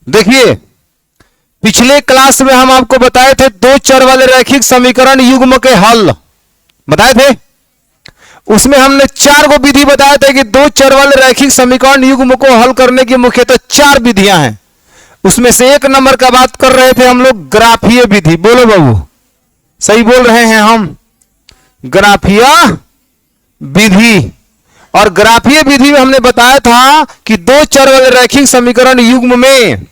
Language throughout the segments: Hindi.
देखिए पिछले क्लास में हम आपको बताए थे दो चर वाले रैखिक समीकरण युग्म के हल बताए थे। उसमें हमने चार को विधि बताया था कि दो चर वाले रैखिक समीकरण युग्म को हल करने की मुख्यतः चार विधियां हैं। उसमें से एक नंबर का बात कर रहे थे हम लोग ग्राफीय विधि। बोलो बाबू, सही बोल रहे हैं हम, ग्राफीय विधि। और ग्राफीय विधि में हमने बताया था कि दो चर वाले रैखिक समीकरण युग्म में,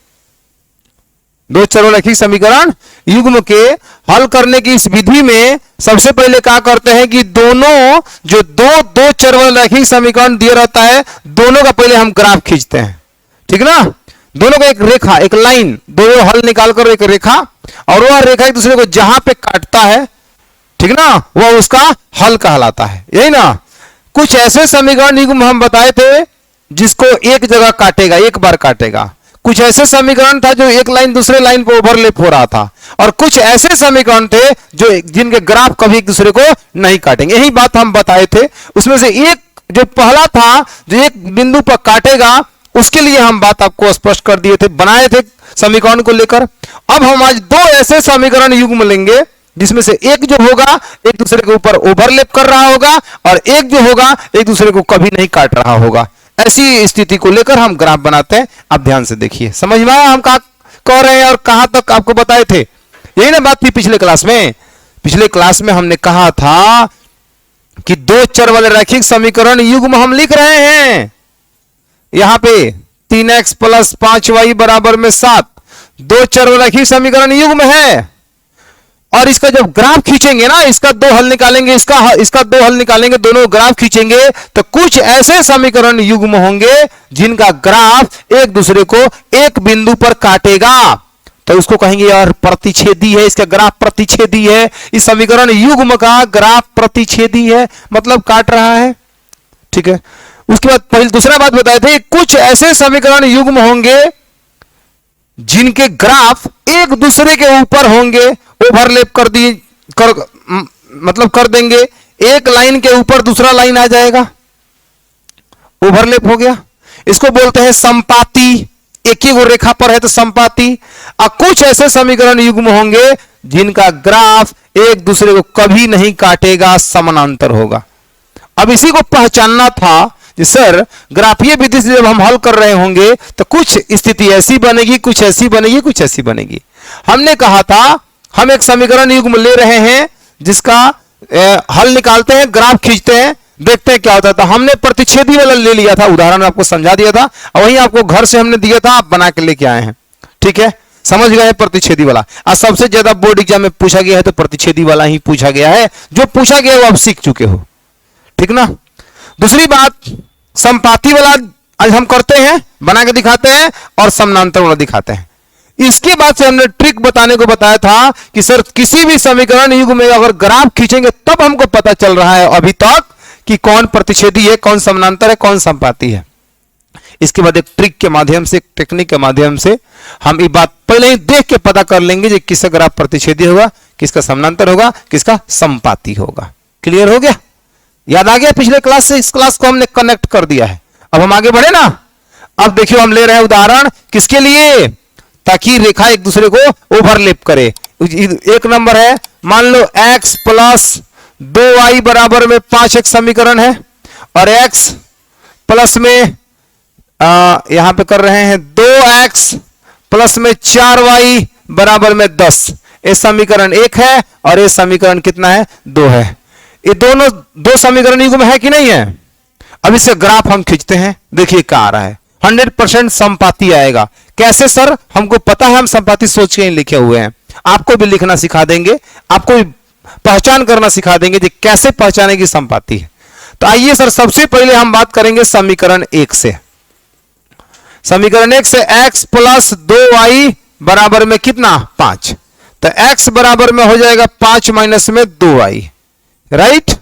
दो चर वाले रैखिक समीकरण युग्म के हल करने की इस विधि में सबसे पहले क्या करते हैं कि दोनों जो दो चर वाले रैखिक समीकरण दिया रहता है, दोनों का पहले हम ग्राफ खींचते हैं। ठीक ना, दोनों का एक रेखा, एक लाइन, दो हल निकालकर एक रेखा, और वह रेखा एक दूसरे को जहां पे काटता है, ठीक ना, वह उसका हल कहलाता है। यही ना, कुछ ऐसे समीकरण युग्म हम बताए थे जिसको एक जगह काटेगा, एक बार काटेगा। कुछ ऐसे समीकरण था जो एक लाइन दूसरे लाइन पर ओवरलैप हो रहा था, और कुछ ऐसे समीकरण थे जो जिनके ग्राफ कभी एक दूसरे को नहीं काटेंगे। यही बात हम बताए थे। उसमें से एक जो पहला था जो एक बिंदु पर काटेगा, उसके लिए हम बात आपको स्पष्ट कर दिए थे, बनाए थे समीकरण को लेकर। अब हम आज दो ऐसे समीकरण युग्म लेंगे जिसमें से एक जो होगा एक दूसरे के ऊपर ओवरलैप कर रहा होगा, और एक जो होगा एक दूसरे को कभी नहीं काट रहा होगा। ऐसी स्थिति को लेकर हम ग्राफ बनाते हैं। आप ध्यान से देखिए, समझ में आया हम कहा कह रहे हैं और कहां तक आपको बताए थे। यही ना बात थी पिछले क्लास में। पिछले क्लास में हमने कहा था कि दो चर वाले रैखिक समीकरण युग्म हम लिख रहे हैं। यहां पे 3x प्लस 5y बराबर में 7 दो चर वाला रैखिक समीकरण युग्म है। और इसका जब ग्राफ खींचेंगे ना, इसका दो हल निकालेंगे, इसका दो हल निकालेंगे, दोनों ग्राफ खींचेंगे तो कुछ ऐसे समीकरण युग्म होंगे जिनका ग्राफ एक दूसरे को एक बिंदु पर काटेगा। तो उसको कहेंगे यार प्रतिच्छेदी है, इसका ग्राफ प्रतिच्छेदी है। इस समीकरण युग्म का ग्राफ प्रतिच्छेदी है, मतलब काट रहा है। ठीक है, उसके बाद पहले दूसरा बात बताए थे, कुछ ऐसे समीकरण युग्म होंगे जिनके ग्राफ एक दूसरे के ऊपर होंगे, ओवरलैप मतलब कर देंगे। एक लाइन के ऊपर दूसरा लाइन आ जाएगा, ओवरलैप हो गया, इसको बोलते हैं संपाती। एक ही वो रेखा पर है तो संपाती। और कुछ ऐसे समीकरण युग्म होंगे जिनका ग्राफ एक दूसरे को कभी नहीं काटेगा, समानांतर होगा। अब इसी को पहचानना था कि सर ग्राफीय विधि से जब हम हल कर रहे होंगे तो कुछ स्थिति ऐसी बनेगी, कुछ ऐसी बनेगी, कुछ ऐसी बनेगी। हमने कहा था हम एक समीकरण युग्म ले रहे हैं जिसका हल निकालते हैं, ग्राफ खींचते हैं, देखते हैं क्या होता था। हमने प्रतिच्छेदी वाला ले लिया था, उदाहरण आपको समझा दिया था, और वहीं आपको घर से हमने दिया था, आप बना के लेके आए हैं। ठीक है, समझ गए प्रतिच्छेदी वाला। आज सबसे ज्यादा बोर्ड एग्जाम में पूछा गया है तो प्रतिच्छेदी वाला ही पूछा गया है। जो पूछा गया वो आप सीख चुके हो। ठीक ना, दूसरी बात संपाती वाला आज हम करते हैं, बना के दिखाते हैं, और समानांतर वाला दिखाते हैं। इसके बाद से हमने ट्रिक बताने को बताया था कि सर किसी भी समीकरण युग्म में अगर ग्राफ खींचेंगे तब हमको पता चल रहा है अभी तक कि कौन प्रतिच्छेदी है, कौन समानांतर है, कौन संपाती है। इसके बाद एक ट्रिक के माध्यम से, एक टेक्निक के माध्यम से हम ये बात पहले ही देख के पता कर लेंगे कि किसका ग्राफ प्रतिच्छेदी होगा, किसका समानांतर होगा, किसका संपाती होगा। क्लियर हो गया, याद आ गया पिछले क्लास से? इस क्लास को हमने कनेक्ट कर दिया है। अब हम आगे बढ़े ना। अब देखियो हम ले रहे हैं उदाहरण किसके लिए, ताकि रेखा एक दूसरे को ओवरलैप करे। एक नंबर है, मान लो x प्लस 2y बराबर में 5x समीकरण है, और x प्लस में यहां पे कर रहे हैं 2x प्लस में 4y बराबर में 10। ये समीकरण 1 है और ये समीकरण कितना है, 2 है। ये दोनों दो समीकरण युग्म है कि नहीं है? अब इसका ग्राफ हम खींचते हैं, देखिए क्या आ रहा है। 100% संपाती आएगा। कैसे सर? हमको पता है, हम संपाती सोच के लिखे हुए हैं। आपको भी लिखना सिखा देंगे, आपको भी पहचान करना सिखा देंगे कि कैसे पहचाने की संपाती है। तो आइए सर, सबसे पहले हम बात करेंगे समीकरण 1 से। समीकरण 1 से x प्लस 2y बराबर में कितना, 5। तो x बराबर में हो जाएगा 5 माइनस में 2y, राइट।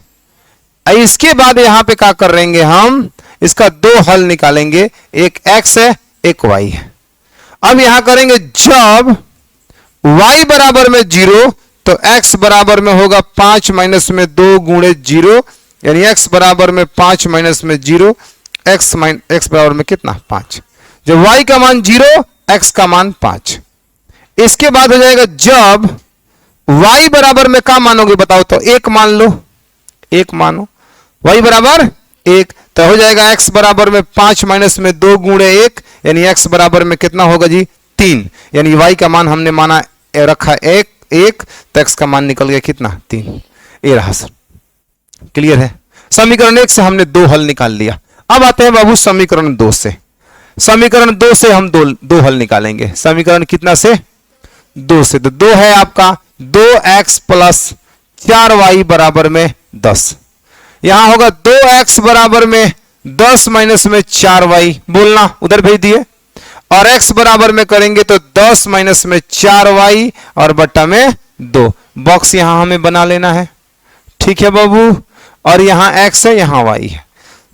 इसके बाद यहां पे क्या कर लेंगे हम, इसका दो हल निकालेंगे, एक x है एक y है। अब यहां करेंगे जब y बराबर में 0 तो x बराबर में होगा 5 माइनस में 2 गुणे 0, यानी x बराबर में 5 माइनस में 0, x बराबर में कितना, 5। जब y का मान 0, x का मान 5। इसके बाद हो जाएगा जब y बराबर में क्या मानोगे बताओ तो 1 मान लो, 1 मानो, y बराबर 1 तो हो जाएगा x बराबर में 5 माइनस में 2 गुणे 1 यानी x बराबर में कितना होगा जी 3, यानी y का मान हमने माना रखा 1 तो x का मान निकल गया कितना 3। ये रहा सर, क्लियर है। समीकरण 1 से हमने 2 हल निकाल लिया। अब आते हैं बाबू समीकरण 2 से। समीकरण 2 से हम दो हल निकालेंगे। समीकरण कितना से 2 से, तो 2 है आपका 2x प्लस 4y बराबर में 10। यहां होगा 2x बराबर में 10 माइनस में 4y, बोलना उधर भेज दिए, और x बराबर में करेंगे तो 10 माइनस में 4y और बट्टा में 2। बॉक्स यहां हमें बना लेना है, ठीक है बाबू। और यहां x है, यहां y है।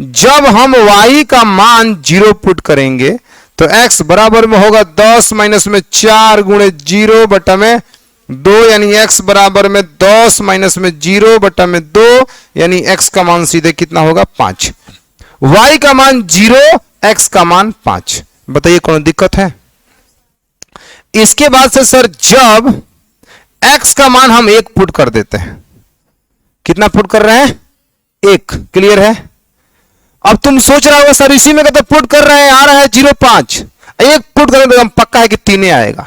जब हम y का मान 0 पुट करेंगे तो x बराबर में होगा 10 माइनस में 4 गुणे 0 बटा में 2, यानी x बराबर में 10 माइनस में 0 बटा में 2, यानी x का मान सीधे कितना होगा 5। y का मान 0, x का मान 5। बताइए कौन दिक्कत है। इसके बाद से सर जब x का मान हम 1 पुट कर देते हैं, कितना पुट कर रहे हैं 1, क्लियर है। अब तुम सोच रहा होगा सर इसी में तो पुट कर रहे हैं, आ रहा है 0.5, 1 पुट करें तो हम पक्का है कि 3 आएगा।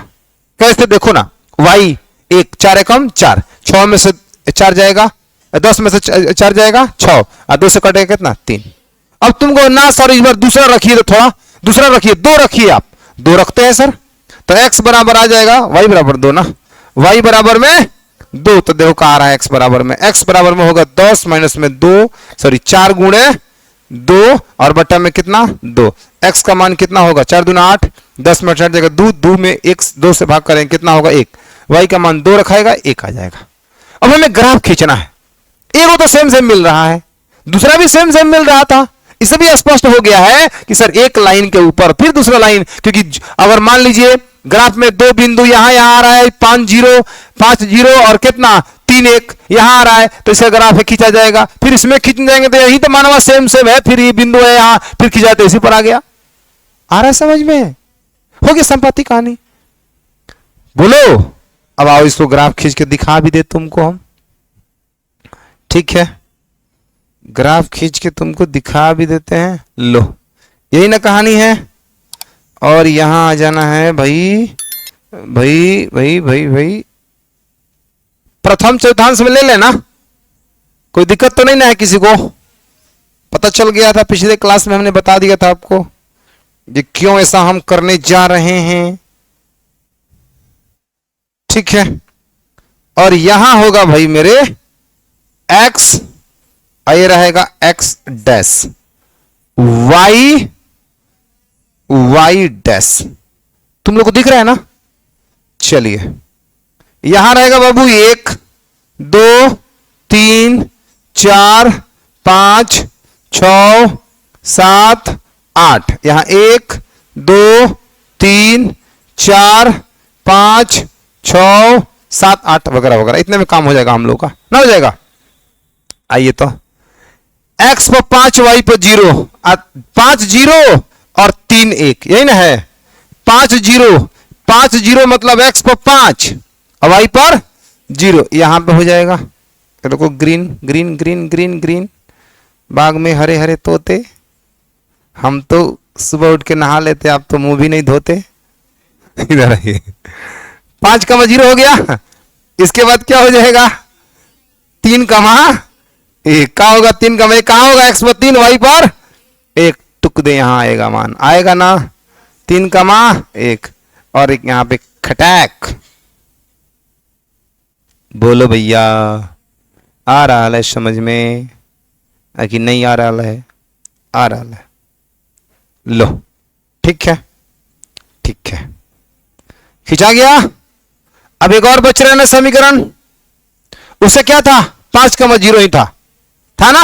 कैसे देखो ना, y 1, 4 एकम 4, 6 में से 4 जाएगा, 10 में से 4 जाएगा 6, और 2 से कटेगा कितना 3। अब तुमको ना सर इस बार दूसरा रखिए, तो थोड़ा दूसरा रखिए, 2 रखिए, आप 2 रखते हैं सर, तो x बराबर आ जाएगा y बराबर 2 ना, y बराबर में 2, तो देखो कहा आ रहा है x बराबर में, x बराबर में होगा 10 माइनस में 2, सॉरी 4 गुणे 2 और बट्टा में कितना 2। x का मान कितना होगा 4 दूना 8, 10 में 8 जाएगा 2, 2 में 1 2 से भाग करेंगे कितना होगा 1, y का मान 2 रखाएगा 1 आ जाएगा। अब हमें ग्राफ खींचना है, एक वो तो सेम सेम मिल रहा है, दूसरा भी सेम सेम मिल रहा था, इससे भी स्पष्ट हो गया है कि सर एक लाइन के ऊपर फिर दूसरा लाइन, क्योंकि अगर मान लीजिए ग्राफ में 2 बिंदु यहां आ रहा है 5 0 और कितना 3 1 यहां आ रहा है, तो इसका ग्राफ खींचा जाएगा, फिर इसमें खींच जाएंगे तो यही तो मानवा सेम सेम है, फिर ये बिंदु है यहां, फिर खींचा तो इसी पर आ गया। आ रहा है समझ में, हो गया संपाति कहानी। बोलो अब आओ इसको ग्राफ खींच के दिखा भी दे तुमको हम, ठीक है, ग्राफ खींच के तुमको दिखा भी देते हैं। लो यही ना कहानी है, और यहां आ जाना है भाई भाई भाई भाई भाई, प्रथम चौथांश में ले लेना, कोई दिक्कत तो नहीं ना है किसी को। पता चल गया था पिछले क्लास में, हमने बता दिया था आपको ये क्यों ऐसा हम करने जा रहे हैं, ठीक है। और यहां होगा भाई मेरे x, ये रहेगा x डैश, y डैश, तुम लोग को दिख रहा है ना। चलिए यहां रहेगा बाबू 1 2 3 4 5 6 7 8, यहां 1 2 3 4 5 6 7 8 वगैरह वगैरह, इतने में काम हो जाएगा हम लोग का, ना हो जाएगा। आइए तो x पर 5 y पर 0, 5 0 और 3 1, यही ना है 5 0 मतलब x पर 5 और y पर 0, यहां पे हो जाएगा। देखो green green green green green, बाग में हरे हरे तोते, हम तो सुबह उठ के नहा लेते, आप तो मुंह भी नहीं धोते। इधर आइए, 5 कमा 0 हो गया। इसके बाद क्या हो जाएगा 3 कमा 1, क्या होगा 3 कमा 1, कहां होगा x पर 3 y पर 1, टुक दे यहां आएगा मान, आएगा ना 3 कमा 1, और एक यहां पे खटैक। बोलो भैया आ रहा है समझ में कि नहीं आ रहा है, आ रहा है। लो ठीक है, ठीक है, खिंचा गया। अब एक और बच रहा है ना समीकरण, उससे क्या था 5 कमा 0 ही था ना।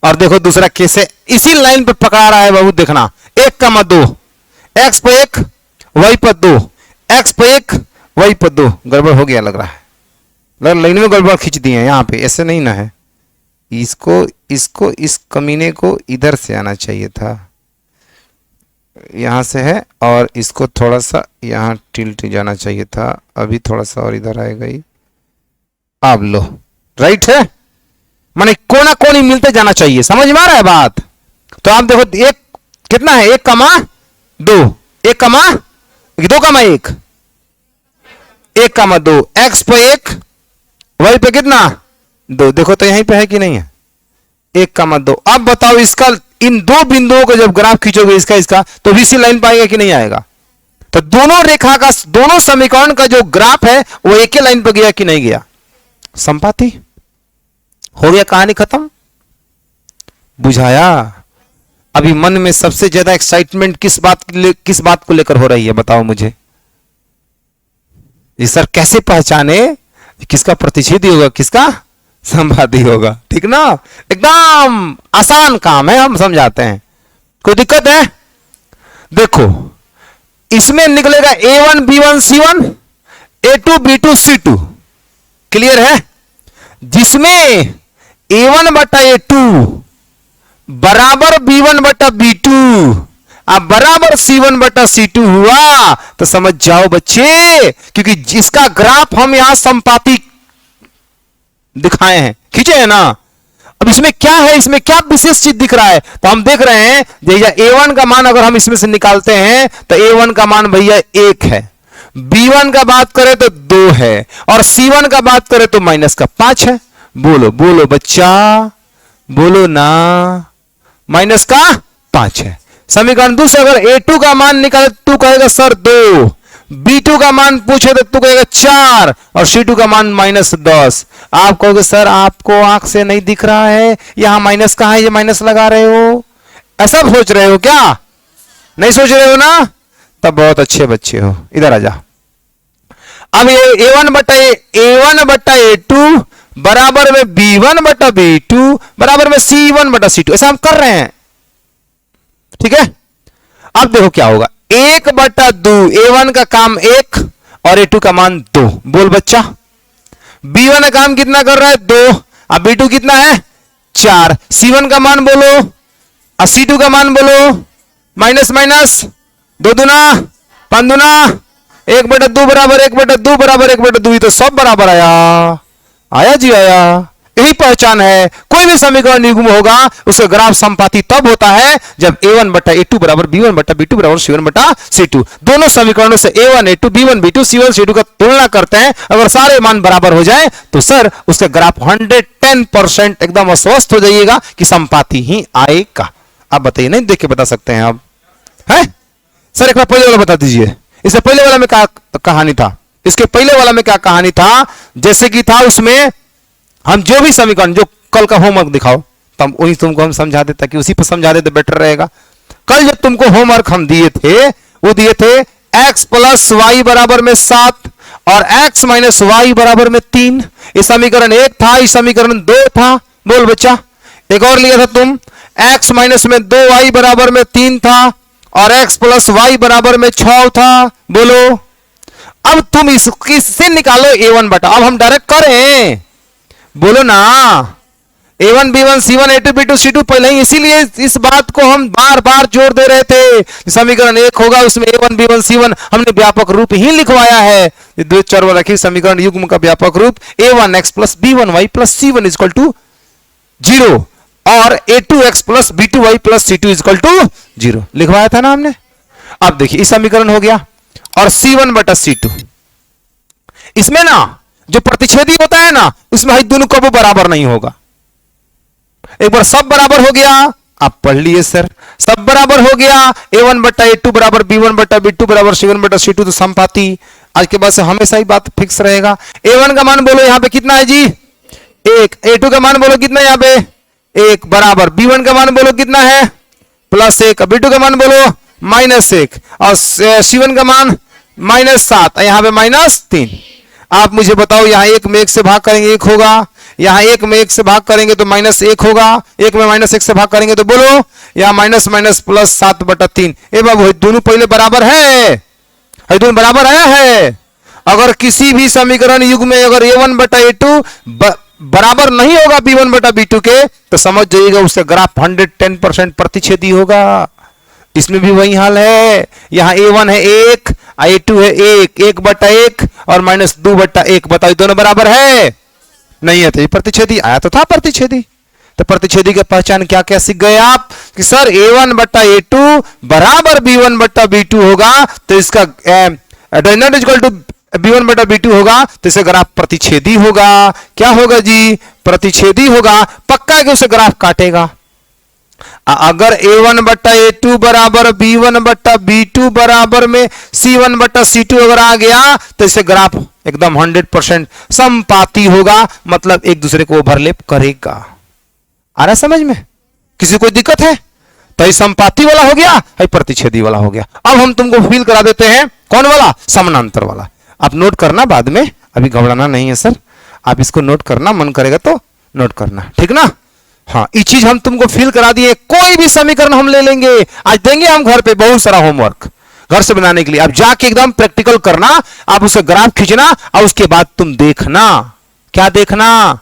और देखो दूसरा कैसे इसी लाइन पे पकड़ा रहा है बाबू, देखना 1 कमा 2, x पर 1 y पर 2, x पर 1 y पर 2, गड़बड़ हो गया लग रहा है, लाइन में गड़बड़ खींच दी है यहाँ पे, ऐसे नहीं ना है, इसको इस कमीने को इधर से आना चाहिए था, यहां से है और इसको थोड़ा सा यहां टिल्ट जाना चाहिए था, अभी थोड़ा सा और इधर आएगा ही। अब लो राइट है, माने कोना कोनी मिलते जाना चाहिए, समझ में आ रहा है बात। तो आप देखो एक कितना है, 1,2, 1,2,1, 1,2, एक्स पे 1, वाई पे कितना 2। देखो तो यहीं पे है कि नहीं है, 1,2। अब बताओ इसका इन दो बिंदुओं को जब ग्राफ खींचोगे इसका इसका, तो बीसी लाइन पाएगा कि नहीं आएगा। तो दोनों रेखा का, दोनों समीकरण का जो ग्राफ है वो एक ही लाइन पर गया कि नहीं गया, संपाति हो गया, कहानी खत्म। बुझाया। अभी मन में सबसे ज्यादा एक्साइटमेंट किस बात को लेकर हो रही है, बताओ मुझे। ये सर कैसे पहचाने किसका प्रतिच्छेदी होगा, किसका संवादी होगा, ठीक ना। एकदम आसान काम है, हम समझाते हैं। कोई दिक्कत है? देखो इसमें निकलेगा A1 B1 C1 A2 B2 C2, clear है। जिसमें A1 बटा A2 बराबर B1 बटा B2 अब बराबर C1 बटा C2 हुआ, तो समझ जाओ बच्चे, क्योंकि जिसका ग्राफ हम यहां संपाति दिखाए हैं, खींचे हैं ना। अब इसमें क्या है, इसमें क्या विशेष चीज दिख रहा है, तो हम देख रहे हैं भैया A1 का मान अगर हम इसमें से निकालते हैं तो A1 का मान भैया 1 है, B1 का बात करें तो 2 है, और C1 का बात करें तो माइनस का 5 है। बोलो बोलो बच्चा, बोलो ना, माइनस का 5 है। समीकरण 2 से अगर A2 का मान निकाले तू कहेगा सर 2, B2 का मान पूछे तो तू कहेगा 4, और C2 का मान -10। आप कहोगे सर आपको आंख से नहीं दिख रहा है, यहां माइनस कहां है, ये माइनस लगा रहे हो, ऐसा सोच रहे हो क्या? नहीं सोच रहे हो ना, तब बहुत अच्छे बच्चे हो। इधर आ जा। अब ये A1 बटा A2 बराबर में B1 बटा B2 बराबर में C1 बटा C2, ऐसा हम कर रहे हैं, ठीक है। अब देखो क्या होगा, 1/2, A1 का काम 1 और A2 का मान 2। बोल बच्चा, B1 का काम कितना कर रहा है 2, अब B2 कितना है 4, C1 का मान बोलो और C2 का मान बोलो, माइनस माइनस 2 दूना 5 दूना 1/2 बराबर 1/2 बराबर 1/2, तो सब बराबर आया जी आया। यही पहचान है, कोई भी समीकरण युग्म होगा उसका ग्राफ संपाती तब होता है जब A1 बटा A2 बराबर B1 बटा B2 बराबर C1 बटा C2। दोनों समीकरणों से A1 A2 B1 B2 C1 C2 का तुलना करते हैं, अगर सारे मान बराबर हो जाए तो सर उसका ग्राफ 110% एकदम अस्वस्थ हो जाइएगा कि संपाती ही आएगा। आप बताइए, नहीं देख के बता सकते हैं आप? है सर एक बार पहले वाला बता दीजिए, इससे पहले वाला में क्या कहानी था, इसके पहले वाला में क्या कहानी था। जैसे कि था उसमें हम जो भी समीकरण, जो कल का होमवर्क दिखाओ तो हम वही तुमको हम समझा देता कि उसी पर समझा देते बेटर रहेगा। कल जो तुमको होमवर्क हम दिए थे वो दिए थे x प्लस वाई बराबर में 7 और x माइनस वाई बराबर में 3। ये समीकरण 1 था, इस समीकरण 2 था। बोल बच्चा, एक और लिया था तुम, x माइनस में 2y बराबर में 3 था और x प्लस वाई बराबर में 6 था। बोलो, अब तुम इससे निकालो A1 बटा, अब हम डायरेक्ट करें, बोलो ना, A1 B1 C1 A2 B2 C2 पहले ही, इसीलिए इस बात को हम बार बार जोर दे रहे थे। समीकरण 1 होगा उसमें A1 B1 C1 हमने व्यापक रूप ही लिखवाया है। दो चर रखी समीकरण युग्म का व्यापक रूप A1x plus B1y plus C1 equal to 0 और A2x plus B2y plus C2 equal to 0 लिखवाया था ना हमने। अब देखिए इस समीकरण हो गया, और C1 बटा C2, इसमें ना जो प्रतिच्छेदी होता है ना उसमें भाई दोनों कबो बराबर नहीं होगा। एक बार सब बराबर हो गया, आप पढ़ लिए सर, सब बराबर हो गया, A1 बटा A2 बराबर B1 बटा B2 बराबर C1 बटा C2, तो संपाती। आज के बाद से हमेशा ही बात फिक्स रहेगा। A1 का मान बोलो यहां पे कितना है जी 1, A2 का मान बोलो कितना है यहां पे 1 बराबर B1 का मान बोलो कितना है +1, B2 का मान बोलो -1 और C1 का मान -7, यहां पे -3। आप मुझे बताओ, यहां 1 में 1 से भाग करेंगे 1 होगा, यहां 1 में 1 से भाग करेंगे तो -1 होगा, 1 में -1 से भाग करेंगे तो बोलो यहां माइनस माइनस प्लस 7/3। ए बाबू दोनों पहले बराबर है, दोनों बराबर आया है। अगर किसी भी समीकरण युग में अगर A1 बटा A2 बराबर नहीं होगा B1 बटा B2 के, तो समझ जाइएगा उसका ग्राफ 110% प्रतिच्छेदी होगा। इसमें भी वही हाल है। यहाँ A1 है 1, A2 है 1, 1/1 और -2/1। बताओ दोनों बराबर है? नहीं है, तो ये प्रतिच्छेदी आया तो था प्रतिच्छेदी। तो प्रतिच्छेदी की पहचान क्या क्या सीख गए आप कि सर A1/A2 बराबर B1/B2 होगा, तो इसका नॉट इक्वल टू B1/B2 होगा, तो इसे ग्राफ प्रतिच्छेदी होगा। क्या होगा जी? प्रतिच्छेदी होगा। पक्का है कि उसे ग्राफ काटेगा। अगर A1/A2 बराबर B1/B2 बराबर में C1/C2 अगर आ गया, तो इसे ग्राफ एकदम 100% समपाती होगा, मतलब एक दूसरे को ओवरलैप करेगा। आ रहा समझ में? किसी को कोई दिक्कत है? तो ये समपाती वाला हो गया, ये प्रतिच्छेदी वाला हो गया। अब हम तुमको फील करा देते हैं कौन वाला? समानांतर वाला। आप नोट करना बाद में, अभी घबराना नहीं है सर। आप इसको नोट करना, मन करेगा तो नोट करना, ठीक ना? हाँ, ये चीज हम तुमको फील करा दिए। कोई भी समीकरण हम ले लेंगे, आज देंगे हम घर पे बहुत सारा होमवर्क घर से बनाने के लिए। आप जाके एकदम प्रैक्टिकल करना, आप उसका ग्राफ खींचना और उसके बाद तुम देखना। क्या देखना?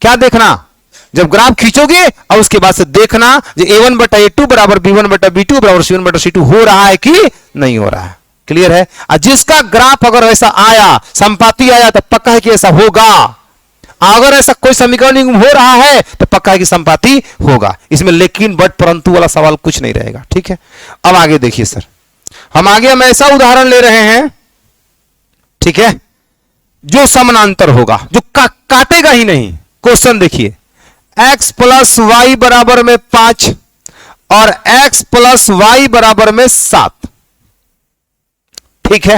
क्या देखना? जब ग्राफ खींचोगे और उसके बाद से देखना जो A1/A2 बराबर B1/B2 बराबर C1/C2 हो रहा है कि नहीं हो रहा है। क्लियर है? और जिसका ग्राफ अगर ऐसा आया, संपाती आया, तो पक्का है कि ऐसा होगा। अगर ऐसा कोई समीकरण हो रहा है तो पक्का है कि संपाती होगा। इसमें लेकिन बट परंतु वाला सवाल कुछ नहीं रहेगा। ठीक है, अब आगे देखिए सर, हम ऐसा उदाहरण ले रहे हैं, ठीक है, जो समानांतर होगा, जो काटेगा ही नहीं। क्वेश्चन देखिए, x + y बराबर में 5 और x + y बराबर में 7। ठीक है,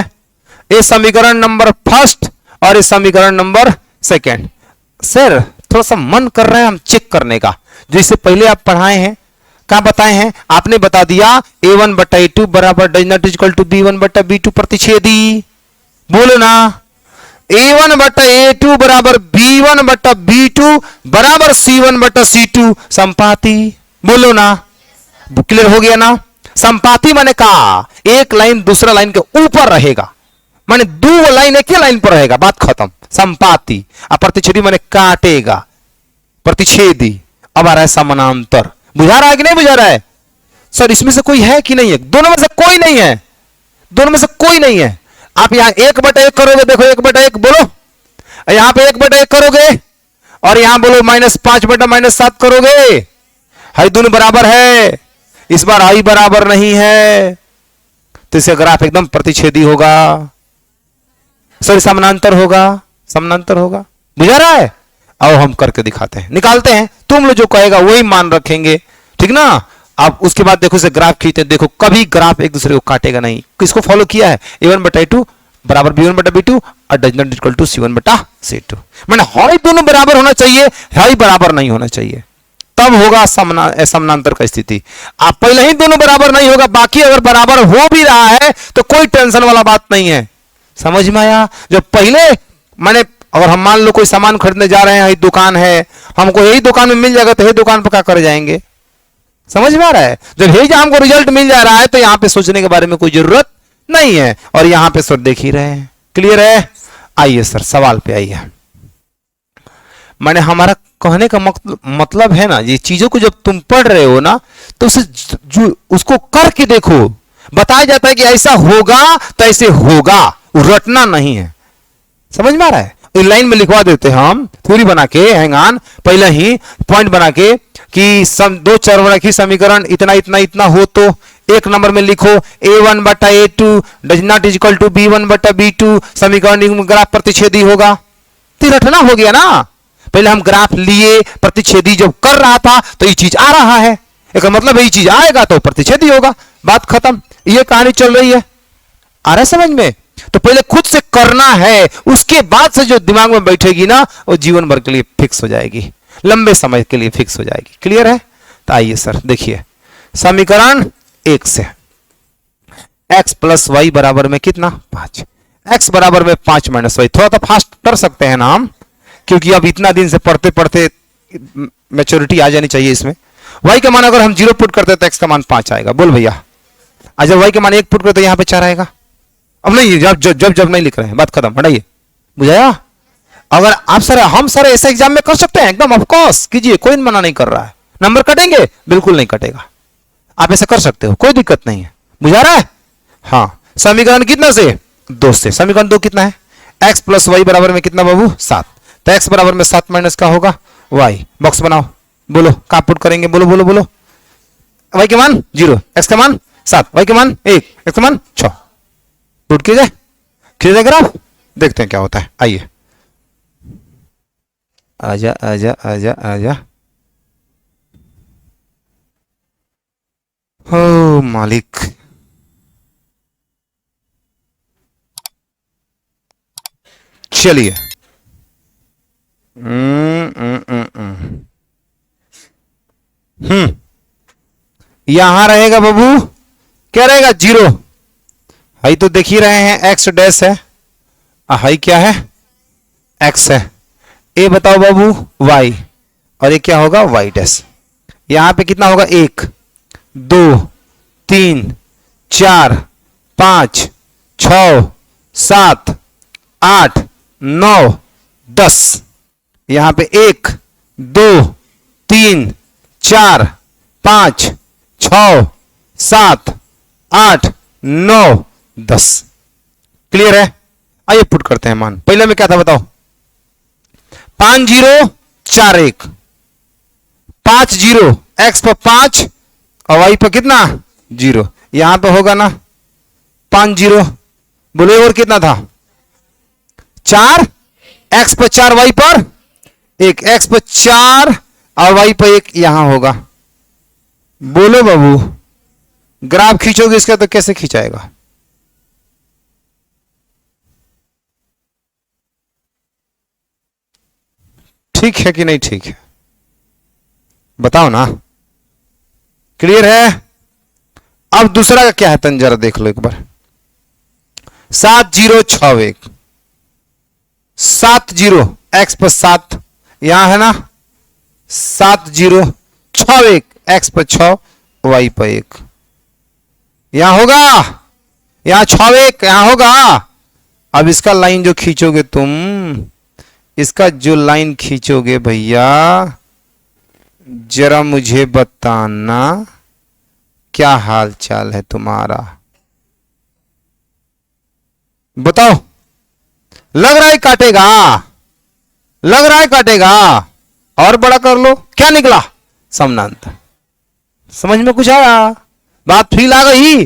ये समीकरण नंबर फर्स्ट और ये समीकरण नंबर सेकंड। सर थोड़ा सा मन कर रहा है हम चेक करने का, जो इससे पहले आप पढ़ाए हैं। क्या बताए हैं? आपने बता दिया A1/A2 बराबर does not equal to B1/B2 प्रतिच्छेदी। बोलो ना, A1/A2 बराबर B1/B2 बराबर C1/C2 संपाती। बोलो ना, क्लियर हो गया ना? संपाती माने कहा एक लाइन दूसरा लाइन के ऊपर रहेगा, माने दो लाइन एक ही लाइन पर रहेगा, बात खत्म। संपाती। प्रतिच्छेदी माने काटेगा, प्रतिच्छेदी। अब आ रहा है समानांतर। बुझा रहा है कि नहीं बुझा रहा है? सर इसमें से कोई है कि नहीं है? दोनों में से कोई नहीं है, दोनों में से कोई नहीं है। आप यहां 1/1 करोगे, देखो 1/1 बोलो, यहां पे 1/1 करोगे और यहां बोलो -5/-7 करोगे, है दोनों बराबर है। इस बार आई बराबर नहीं है, तो इसका ग्राफ एकदम प्रतिच्छेदी होगा। सर समानांतर होगा, समानांतर होगा। बुझा रहा है? आओ हम करके दिखाते हैं, निकालते हैं। तुम लोग जो कहेगा वही मान रखेंगे, ठीक ना? अब उसके बाद देखो इसे ग्राफ खींचते, देखो कभी ग्राफ एक दूसरे को काटेगा नहीं। किसको फॉलो किया है? A1/A2 बराबर B1/B2 और does not equal to C1/C2। मैंने हाई दोनों बराबर होना चाहिए, हाई बराबर नहीं होना चाहिए, तब होगा समानांतर का स्थिति। आप पहले ही दोनों बराबर नहीं होगा, बाकी अगर बराबर हो भी रहा है तो कोई टेंशन वाला बात नहीं है। समझ में आया? जब पहले मैंने, अगर हम मान लो कोई सामान खरीदने जा रहे हैं, यही दुकान है, हमको यही दुकान में मिल जाएगा, तो यही दुकान पर क्या कर जाएंगे? समझ में आ रहा है? जब यही हमको रिजल्ट मिल जा रहा है तो यहां पे सोचने के बारे में कोई जरूरत नहीं है। और यहां पे सर देख ही रहे हैं। क्लियर है? आइए सर सवाल पे आइए। मैंने, हमारा कहने का मतलब है ना, ये चीजों को जब तुम पढ़ रहे हो ना, तो उसे उसको करके देखो। बताया जाता है कि ऐसा होगा तो ऐसे होगा, रटना नहीं है। समझ में आ रहा है? एक लाइन में लिखवा देते हैं हम, थ्योरी बना के, हैंग ऑन, पहले ही पॉइंट बना के कि दो चरवाकी समीकरण इतना इतना इतना हो तो एक नंबर में लिखो A1/A2 does not equal to B1/B2 समीकरण ग्राफ प्रतिच्छेदी होगा। तो रटना हो गया ना। पहले हम ग्राफ लिए, प्रतिच्छेदी जब कर रहा था तो ये चीज आ रहा है, एक मतलब ये चीज आएगा तो प्रतिच्छेदी होगा, बात खत्म। ये कहानी चल रही है। आ रहा है समझ में? तो पहले खुद से करना है, उसके बाद से जो दिमाग में बैठेगी ना, वो जीवन भर के लिए फिक्स हो जाएगी, लंबे समय के लिए फिक्स हो जाएगी। क्लियर है? तो आइए सर देखिए, समीकरण 1 से x + y बराबर में कितना? 5। x बराबर में 5 - y। थोड़ा तो फास्ट कर सकते हैं ना हम, क्योंकि अब इतना दिन से पढ़ते पढ़ते मैच्योरिटी आ जानी चाहिए इसमें। y का मान अगर हम 0 पुट करते तो x का मान 5 आएगा। बोल भैया, जब y का मान 1 पुट करते तो यहां पे 4 आएगा। अब नहीं, जब नहीं लिख रहे हैं, बात खत्म, हटाइए। बुझाया? अगर आप सर, हम सर ऐसे एग्जाम में कर सकते हैं, एकदम ऑफ कोर्स कीजिए, कोई मना नहीं कर रहा है। नंबर कटेंगे? बिल्कुल नहीं कटेगा। आप ऐसा कर सकते हो, कोई दिक्कत नहीं है। बुझा रहा है? हाँ। समीकरण कितना से? 2 से। समीकरण 2 कितना है? x प्लस वाई बराबर में कितना बाबू? 7। तो x बराबर में 7 माइनस का होगा y। बॉक्स बनाओ, बोलो क्या पुट करेंगे? बोलो बोलो बोलो। y के मान 0, x का मान 7, y के मान 1, x का मान 6। पुट किया जाए, खींचा ग्राफ, देखते हैं क्या होता है। आइए, आजा आजा आजा आजा। हो मालिक, चलिए। यहां रहेगा बाबू, क्या रहेगा? 0। हाई तो देख ही रहे हैं, x डैश है, हाई क्या है? x है। ए बताओ बाबू y, और ये क्या होगा? y dash. यहां पे कितना होगा? 1 2 3 4 5 6 7 8 9 10। यहां पे 1 2 3 4 5 6 7 8 9 10। क्लियर है? आइए पुट करते हैं मान। पहले में क्या था बताओ? 5 0 4 1, 5 0, x पर 5 और y पर कितना? 0। यहां पे होगा ना 5 0। बोलो और कितना था? 4, x पर 4 y पर 1, x पर 4 और y पर 1 यहां होगा। बोलो बाबू, ग्राफ खींचोगे इसका तो कैसे खींचाएगा? ठीक है कि नहीं ठीक है? बताओ ना। क्लियर है? अब दूसरा का क्या है तन जरा देख लो एक बार। 7 0 6 1, 7 0, x पर 7 यहां है ना, 7 0 6 1, x पर 6 y पर 1 यहां होगा। यहां 6 1 यहां होगा। अब इसका लाइन जो खींचोगे तुम, इसका जो लाइन खींचोगे भैया, जरा मुझे बताना क्या हाल चाल है तुम्हारा? बताओ। लग रहा है काटेगा, लग रहा है काटेगा। और बड़ा कर लो, क्या निकला? समानांतर। समझ में कुछ आया? बात फील आ गई?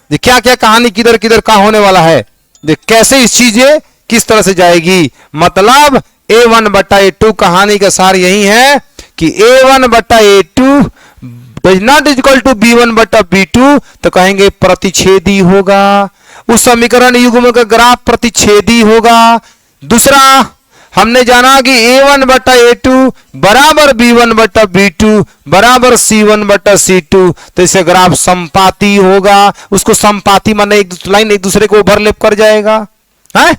क्या क्या कहानी किधर किधर कहां होने वाला है, देख कैसे इस चीजें किस तरह से जाएगी। मतलब A1/A2 कहानी का सार यही है कि A1/A2 does not equal to B1/B2, तो कहेंगे प्रतिच्छेदी होगा। उस समीकरण युग्म का ग्राफ प्रतिच्छेदी होगा। दूसरा हमने जाना कि A1/A2 बराबर B1/B2 बराबर C1/C2, तो इसे ग्राफ संपाती होगा। उसको संपाती माने एक लाइन एक दूसरे को ओवरलैप कर जाएगा है?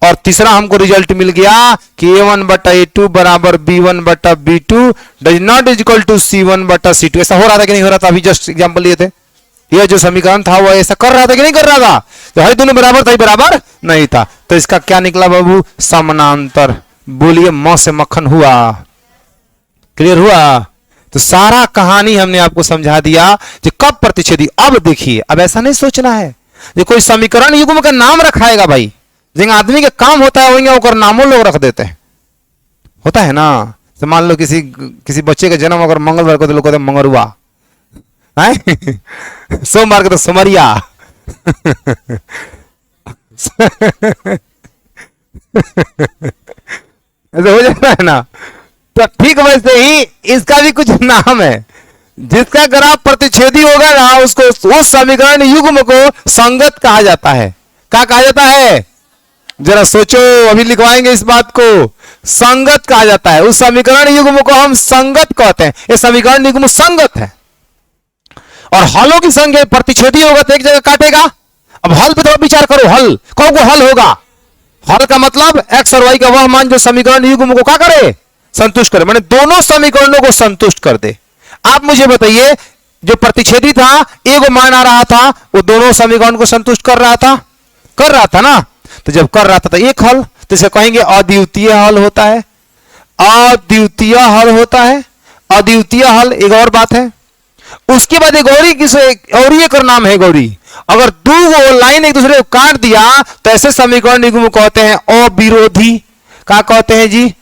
और तीसरा हमको रिजल्ट मिल गया कि A1/A2 बराबर B1/B2 does not equal to C1/C2। ऐसा हो रहा था कि नहीं हो रहा था? अभी जस्ट एग्जांपल लिए थे। यह जो समीकरण था वो ऐसा कर रहा था कि नहीं कर रहा था? तो है दोनों बराबर था, बराबर नहीं था। तो इसका क्या निकला बाबू? समानांतर। बोलिए मौ से मक्खन हुआ। क्लियर हुआ? तो सारा कहानी हमने आपको समझा दिया कि कब प्रतिच्छेदी। अब देखिए, अब ऐसा नहीं सोचना है जो कोई समीकरण युग्म का नाम रखाएगा भाई। जिन आदमी के काम होता है वही और नामों लोग रख देते हैं। होता है ना? तो मान लो किसी बच्चे का जन्म अगर मंगलवार को तो लोग कहते हैं मंगरुआ है, सोमवार को तो सोमरिया ऐसे हो जाता है ना। तो ठीक वैसे ही इसका भी कुछ नाम है। जिसका ग्राफ प्रतिच्छेदी होगा ना, उसको उस समीकरण युग्म को संगत कहा जाता है। क्या कहा जाता है? जरा सोचो, अभी लिखवाएंगे इस बात को। संगत कहा जाता है। उस समीकरण युग्म को हम संगत कहते हैं। ये समीकरण युग्म संगत है। और हलों की संख्या प्रतिच्छेदी होगा तो एक जगह काटेगा। अब हल पे थोड़ा विचार करो। हल कौन को हल होगा? हल का मतलब x और y का वह मान जो समीकरण युग्म को क्या करे? संतुष्ट करे, माने दोनों समीकरणों को संतुष्ट कर दे। आप मुझे बताइए, जो प्रतिच्छेदी था एक मान आ रहा था, वो दोनों समीकरण को संतुष्ट कर रहा था? कर रहा था ना। तो जब कर रहा था तो एक हल, तो इसे कहेंगे अद्वितीय हल होता है। अद्वितीय हल होता है। अद्वितीय हल एक और बात है। उसके बाद एक गौरी किसे और एक और नाम है गौरी। अगर दो लाइन एक दूसरे को काट दिया तो ऐसे समीकरण युग्म को कहते हैं अविरोधी। क्या कहते हैं जी?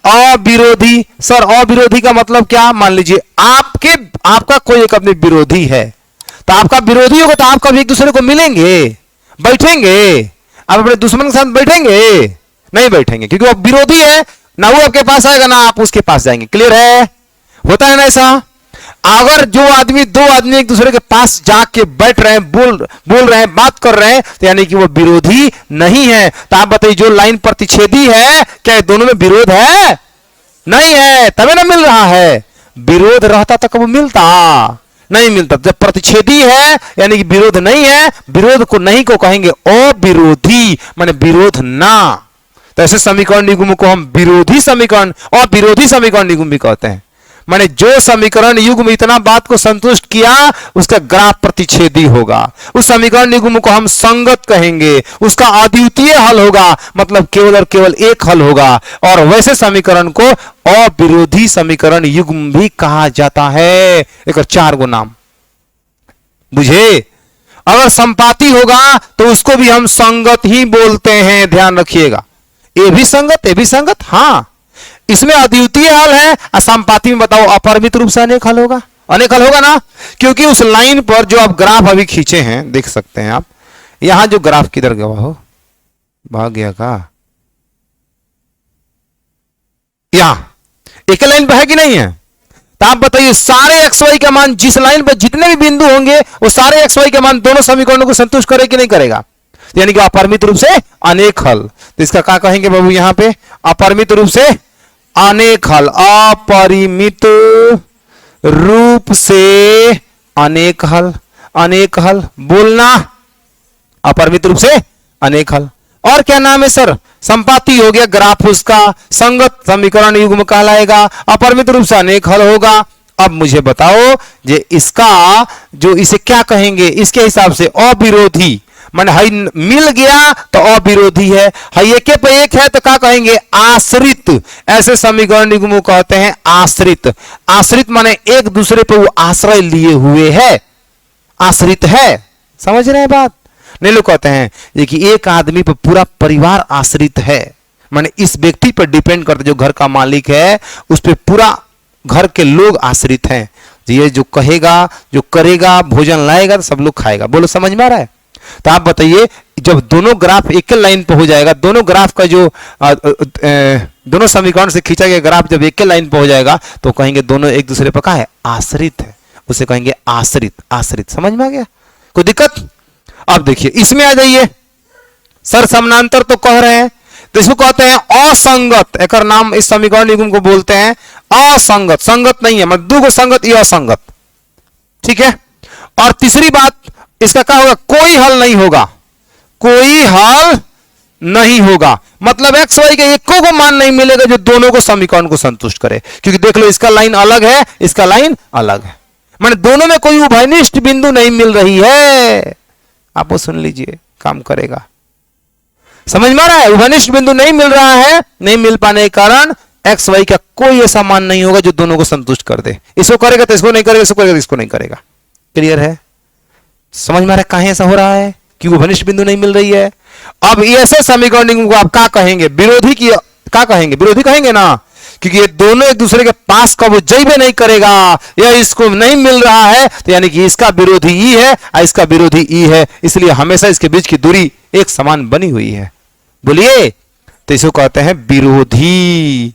अविरोधी। सर अविरोधी का मतलब क्या? मान लीजिए आपका कोई एक अपने विरोधी है, तो आपका विरोधी होगा तो आप कभी एक दूसरे को मिलेंगे, बैठेंगे? आप अपने दुश्मन के साथ बैठेंगे? नहीं बैठेंगे, क्योंकि वो विरोधी है। ना वो आपके पास आएगा ना आप उसके पास जाएंगे। क्लियर है? होता है ना ऐसा? अगर दो आदमी एक दूसरे के पास जाके बैठ रहे हैं, बोल रहे हैं, बात कर रहे हैं, तो यानी कि वो विरोधी नहीं है। तो आप बताइए जो लाइन प्रतिच्छेदी है, क्या दोनों में विरोध है? नहीं है, तभी ना मिल रहा है। विरोध रहता तो कब मिलता? नहीं मिलता। जब प्रतिच्छेदी है यानी कि विरोध नहीं है, विरोध को नहीं को कहेंगे अविरोधी, माने विरोध ना। तो ऐसे समीकरण युग्म को हम विरोधी समीकरण और विरोधी समीकरण युग्म भी कहते हैं। माने जो समीकरण युग्म इतना बात को संतुष्ट किया उसका ग्राफ प्रतिच्छेदी होगा। उस समीकरण युग्म को हम संगत कहेंगे, उसका अद्वितीय हल होगा, मतलब केवल और केवल एक हल होगा। और वैसे समीकरण को अविरोधी समीकरण युग्म भी कहा जाता है। एक और 4 गो नाम बुझे। अगर संपाती होगा तो उसको भी हम संगत ही बोलते हैं, ध्यान रखिएगा। ये भी संगत, हाँ। इसमें अद्वितीय हल है, असंपाती में बताओ अपरिमित रूप से अनेक हल होगा। अनेक हल होगा ना, क्योंकि उस लाइन पर जो आप ग्राफ अभी खींचे हैं, देख सकते हैं आप, यहां जो ग्राफ किधर गया हो, भाग गया का? यहां एक लाइन पर है कि नहीं है? तो आप बताइए सारे एक्स वाई का मान जिस लाइन पर जितने भी बिंदु होंगे वो सारे एक्स वाई के मान दोनों समीकरणों को संतुष्ट करे कि नहीं करेगा? यानी कि अपरिमित रूप से अनेक हल। तो इसका क्या कहेंगे बाबू यहां पे? अपरिमित रूप से अनेक हल। अपरिमित रूप से अनेक हल, अनेक हल बोलना, अपरिमित रूप से अनेक हल। और क्या नाम है सर? संपाती हो गया ग्राफ, उसका संगत समीकरण युग्म कहलाएगा, अपरिमित रूप से अनेक हल होगा। अब मुझे बताओ जे इसका जो इसे क्या कहेंगे इसके हिसाब से? अविरोधी, माने हई मिल गया तो अविरोधी है, हई एक पे एक है तो क्या कहेंगे? आश्रित। ऐसे समीकरण युग्म कहते हैं आश्रित। आश्रित माने एक दूसरे पे वो आश्रय लिए हुए है, आश्रित है। समझ रहे हैं बात? नहीं, लोग कहते हैं देखिए एक आदमी पर पूरा परिवार आश्रित है, माने इस व्यक्ति पर डिपेंड करते, जो घर का मालिक है उस पर पूरा घर के लोग आश्रित हैं। ये जो कहेगा, जो करेगा, भोजन लाएगा तो सब लोग खाएगा। बोलो समझ में आ रहा है? तो आप बताइए जब दोनों ग्राफ एक लाइन पे हो जाएगा, दोनों ग्राफ का जो दोनों समीकरण से खींचा गया ग्राफ जब एक लाइन पे हो जाएगा तो कहेंगे दोनों एक दूसरे पर क्या है? आश्रित है। उसे कहेंगे आश्रित। आश्रित समझ में आ गया? कोई दिक्कत? अब देखिए इसमें आ जाइए। सर समानांतर तो कह रहे हैं, तो इसको कहते हैं असंगत। एक नाम इस समीकरण युग्म को बोलते हैं असंगत। संगत नहीं है, मतलब 2 गो संगत, ये असंगत। ठीक है। और तीसरी बात इसका क्या होगा? कोई हल नहीं होगा, कोई हल नहीं होगा, मतलब एक्स वाई के एको को मान नहीं मिलेगा जो दोनों को समीकरण को संतुष्ट करे। क्योंकि देख लो इसका लाइन अलग है, इसका लाइन अलग है, माने दोनों में कोई उभयनिष्ठ बिंदु नहीं मिल रही है। आप वो सुन लीजिए, काम करेगा। समझ में आ रहा है? उभयनिष्ठ बिंदु नहीं मिल रहा है, नहीं मिल पाने के कारण एक्स वाई का कोई ऐसा मान नहीं होगा जो दोनों को संतुष्ट कर दे। इसको करेगा तो इसको नहीं करेगा, इसको करेगा तो इसको नहीं करेगा। क्लियर है? समझ में आ रहा है कहां ऐसा हो रहा है? क्यों घनिष्ठ बिंदु नहीं मिल रही है? अब ऐसे समीकरण को आप क्या कहेंगे? विरोधी की क्या कहेंगे? विरोधी कहेंगे ना, क्योंकि ये दोनों एक दूसरे के पास कब जैबे नहीं करेगा, या इसको नहीं मिल रहा है, तो यानी कि इसका विरोधी ई है और इसका विरोधी ई है, इसलिए हमेशा इसके बीच की दूरी एक समान बनी हुई है। बोलिए, तो इसको कहते हैं विरोधी।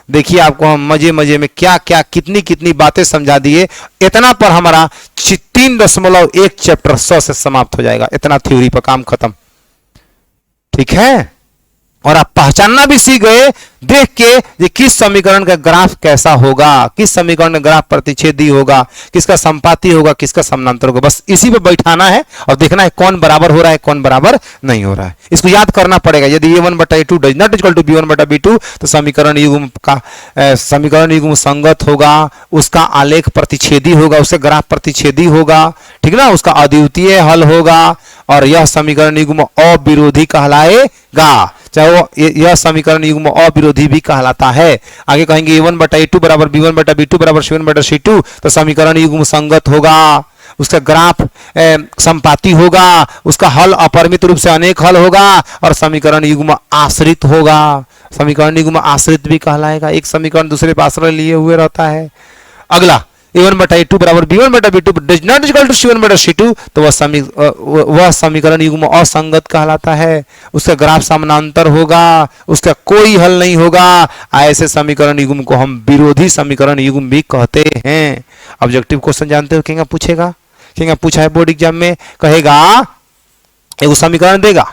देखिए आपको हम मजे मजे में क्या क्या कितनी कितनी बातें समझा दिए। इतना पर हमारा 3.1 चैप्टर 100 से समाप्त हो जाएगा। इतना थ्योरी पर काम खत्म। ठीक है? और आप पहचानना भी सीख गए देख के ये किस समीकरण का ग्राफ कैसा होगा, किस समीकरण का ग्राफ प्रतिच्छेदी होगा, किसका संपाती होगा, किसका समानांतर होगा। बस इसी पे बैठाना है और देखना है कौन बराबर हो रहा है, कौन बराबर नहीं हो रहा है। इसको याद करना पड़ेगा। यदि a1/a2 does not equal to b1/b2 तो समीकरण युग्म का समीकरण युग्म संगत होगा, उसका आलेख प्रतिच्छेदी होगा, उसका ग्राफ प्रतिच्छेदी होगा। ठीक ना? उसका अद्वितीय हल होगा और यह समीकरण युग्म अविरोधी कहलाएगा, चाहे वो यह समीकरण युग्म अविरोधी भी कहलाता है। आगे कहेंगे a1 बटा a2 बराबर b1 बटा b2 बराबर c1 बटा c2, तो समीकरण युग्म संगत होगा, उसका ग्राफ संपाती होगा, उसका हल अपरिमित रूप से अनेक हल होगा, और समीकरण युग्म आश्रित होगा। समीकरण युग्म आश्रित भी कहलाएगा, एक समीकरण दूसरे पर आश्रय लिए हुए रहता है। अगला a1 बटा a2 बराबर b1 बटा b2 does not equal to c1 बटा c2, तो वह समीकरण युग्म असंगत कहलाता है, उसका ग्राफ समानांतर होगा, उसका कोई हल नहीं होगा। ऐसे समीकरण युग्म को हम विरोधी समीकरण युग्म भी कहते हैं। ऑब्जेक्टिव क्वेश्चन जानते हो क्या पूछेगा, क्या पूछा है बोर्ड एग्जाम में, कहेगा एक समीकरण देगा,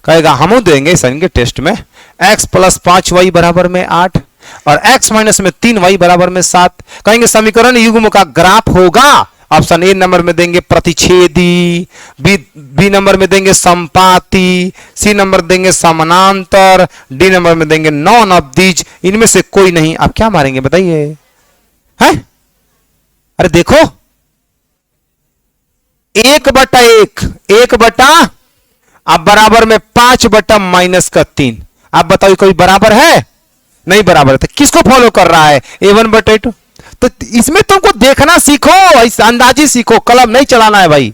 कहेगा हम देंगे सर के टेस्ट में x प्लस 5y बराबर में 8 और x माइनस में 3y बराबर में 7, कहेंगे समीकरण युग्म का ग्राफ होगा। ऑप्शन ए नंबर में देंगे प्रतिच्छेदी, बी नंबर में देंगे संपाती, सी नंबर देंगे समानांतर, डी नंबर में देंगे नॉन ऑफ दीज। इनमें से कोई नहीं, आप क्या मारेंगे बताइए, हैं? अरे देखो 1/1 बटा अब बराबर में 5/-3, आप बताओ कोई बराबर है? नहीं बराबर है, तो किसको फॉलो कर रहा है? a1/2। तो इसमें तुमको देखना सीखो, अंदाजी सीखो, कलम नहीं चलाना है भाई,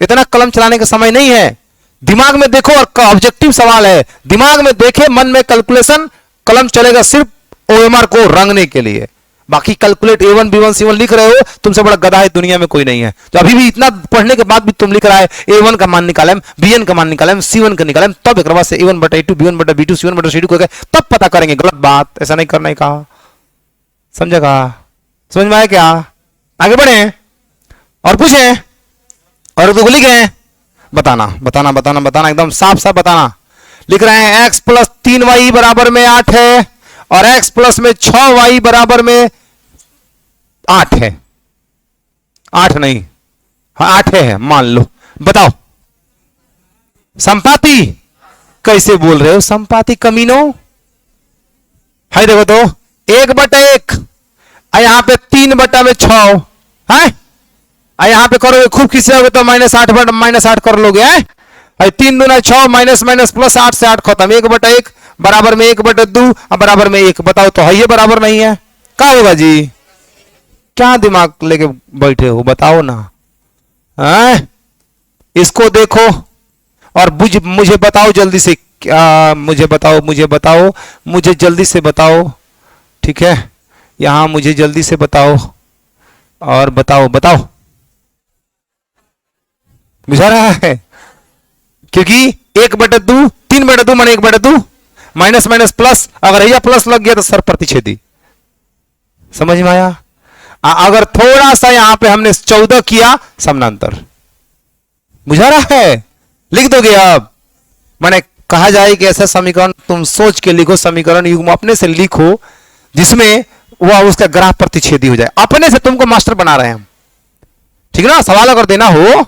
इतना कलम चलाने का समय नहीं है। दिमाग में देखो, और ऑब्जेक्टिव सवाल है, दिमाग में देखे, मन में कैलकुलेशन, कलम चलेगा सिर्फ ओएमआर को रंगने के लिए। बाकी कैलकुलेट a1 b1 c1 लिख रहे हो, तुमसे बड़ा गधा है दुनिया में कोई नहीं है। तो अभी भी इतना पढ़ने के बाद भी तुम लिख रहा है a1 का मान निकालें, bn का मान निकालें, c1 का निकालें, तब एक बार से a1 बटा a2 b1 बटा b2 c1 बटा c2 को तब पता करेंगे। गलत बात, ऐसा नहीं करना ही कहा, समझेगा? समझ में आया क्या? आगे बढ़े और पूछे और तो लिखे, बताना बताना बताना बताना, एकदम साफ साफ बताना। लिख रहे हैं x प्लस 3y बराबर में 8 है और x प्लस में 6y बराबर में 8 है। 8 नहीं, हाँ 8 है मान लो, बताओ संपाती कैसे बोल रहे हो? संपाती कमीनो है, देखो तो 1/1, यहां पे 3/6 है, यहां पे करोगे खूब खींचोगे तो -8 कर लोगे, है 3 दूना 6 माइनस माइनस प्लस 8 से 8 खत्म, 1/1 बराबर में 1/2 बराबर में 1, बताओ तो है ये बराबर नहीं है, क्या होगा जी? क्या दिमाग लेके बैठे हो, बताओ ना, हैं? इसको देखो और मुझे बताओ जल्दी से, क्या मुझे बताओ, मुझे जल्दी से बताओ, ठीक है? यहां मुझे जल्दी से बताओ और बताओ बुझा रहा है? क्योंकि 1/2 3/2 माने 1/2 माइनस माइनस प्लस, अगर यह प्लस लग गया तो सर प्रतिच्छेदी। समझ में आया? अगर थोड़ा सा यहां पे हमने 14 किया, समानांतर। बुझा रहा है? लिख दोगे अब? माने कहा जाए कि ऐसा समीकरण तुम सोच के लिखो, समीकरण युग्म अपने से लिखो जिसमें वह उसका ग्राफ प्रतिच्छेदी हो जाए। अपने से तुमको मास्टर बना रहे हैं हम, ठीक ना? सवाल अगर देना हो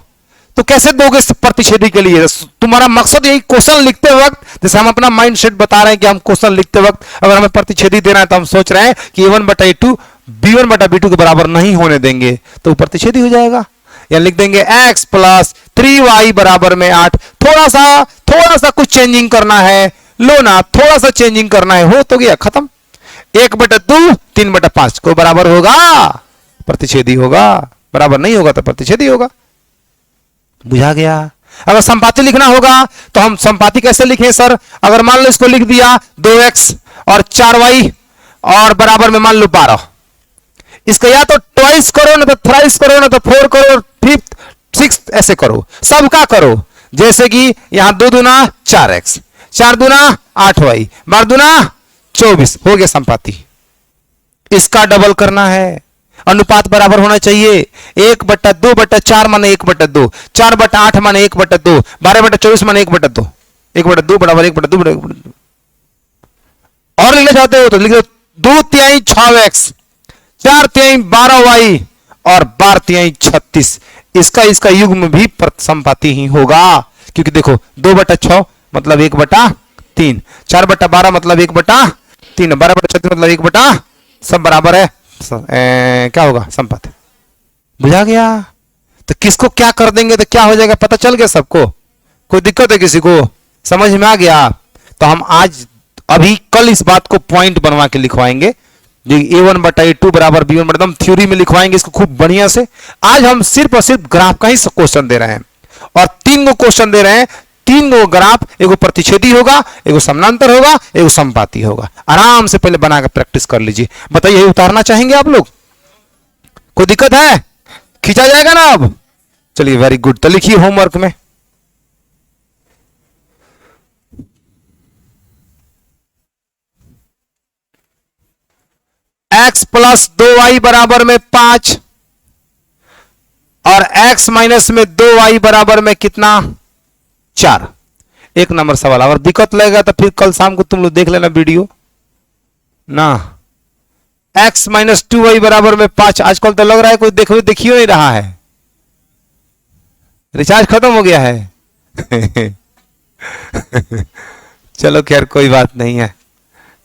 तो कैसे दोगे प्रतिच्छेदी के लिए? तुम्हारा मकसद यही क्वेश्चन लिखते वक्त, जैसे हम अपना माइंड सेट बता रहे हैं कि हम क्वेश्चन लिखते वक्त अगर हमें प्रतिच्छेदी देना है तो हम सोच रहे हैं कि a1/a2 b1 बटा b2 के बराबर नहीं होने देंगे तो प्रतिच्छेदी हो जाएगा। या लिख देंगे x प्लस 3y बराबर में 8, थोड़ा सा कुछ चेंजिंग करना है, लो ना, थोड़ा सा चेंजिंग करना है, हो तो गया, खत्म। 1/2 3/5 को बराबर होगा, प्रतिच्छेदी होगा, बराबर नहीं होगा तो प्रतिच्छेदी होगा। बुझा गया? अगर संपाती लिखना होगा तो हम संपाती कैसे लिखें सर? अगर मान लो इसको लिख दिया 2x और 4y और बराबर में मान लो 12, इसका या तो ट्वाइस करो ना तो थ्राइस करो ना तो 4 करो, 5th 6th ऐसे करो, सबका करो। जैसे कि यहां 2 दूना 4x, 4 दूना 8y, 12 दूना 24, हो गया संपाती। इसका डबल करना है, अनुपात बराबर होना चाहिए, 1/2/4 माने 1/2, 4/8 माने 1/2, 12/24 माने 1/2, 1/2 बराबर 1/2। और लिखना चाहते हो तो लिख दो 2/3 6x, 4/3 12y और 12/3 36। इसका युग्म भी संपाती ही होगा, क्योंकि देखो 2/6 मतलब 1/3, 4/12 मतलब 1/3, 12/36 मतलब 1/, सब बराबर है, क्या होगा? संपात। बुझा गया? तो किसको क्या कर देंगे तो क्या हो जाएगा, पता चल गया सबको? कोई दिक्कत है किसी को? समझ में आ गया? तो हम आज अभी कल इस बात को पॉइंट बनवा के लिखवाएंगे। A1 बटा A2 बराबर B1 बटा, हम थ्योरी में लिखवाएंगे इसको खूब बढ़िया से। आज हम सिर्फ और सिर्फ ग्राफ का ही क्वेश्चन दे रहे हैं और 3 गो क्वेश्चन दे रहे हैं। 3 गो ग्राफ, एगो प्रतिच्छेदी होगा, एगो समानांतर होगा, एगो समपाती होगा। आराम से पहले बना के प्रैक्टिस कर लीजिए। बताइए, यही उतारना चाहेंगे आप लोग? कोई दिक्कत है? खींचा जाएगा ना अब? चलिए, वेरी गुड। तो लिखिए होमवर्क में, x प्लस 2y बराबर में 5 और x माइनस में 2y बराबर में कितना? 4। 1 नंबर सवाल। अगर दिक्कत लगेगा तो फिर कल शाम को तुम लोग देख लेना वीडियो ना। x माइनस 2y बराबर में 5। आजकल तो लग रहा है कोई देखियो नहीं रहा है। रिचार्ज खत्म हो गया है। चलो खैर, कोई बात नहीं है,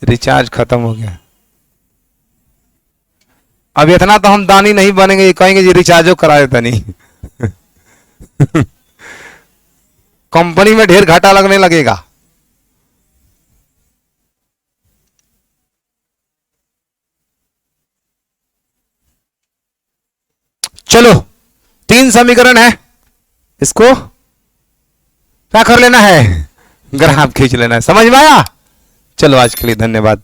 रिचार्ज खत्म हो गया। अब इतना तो हम दानी नहीं बनेंगे, कहेंगे जी रिचार्जो करा देता नहीं। कंपनी में ढेर घाटा लगने लगेगा। चलो, 3 समीकरण है, इसको क्या कर लेना है? ग्राफ खींच लेना है। समझ में आया? चलो, आज के लिए धन्यवाद।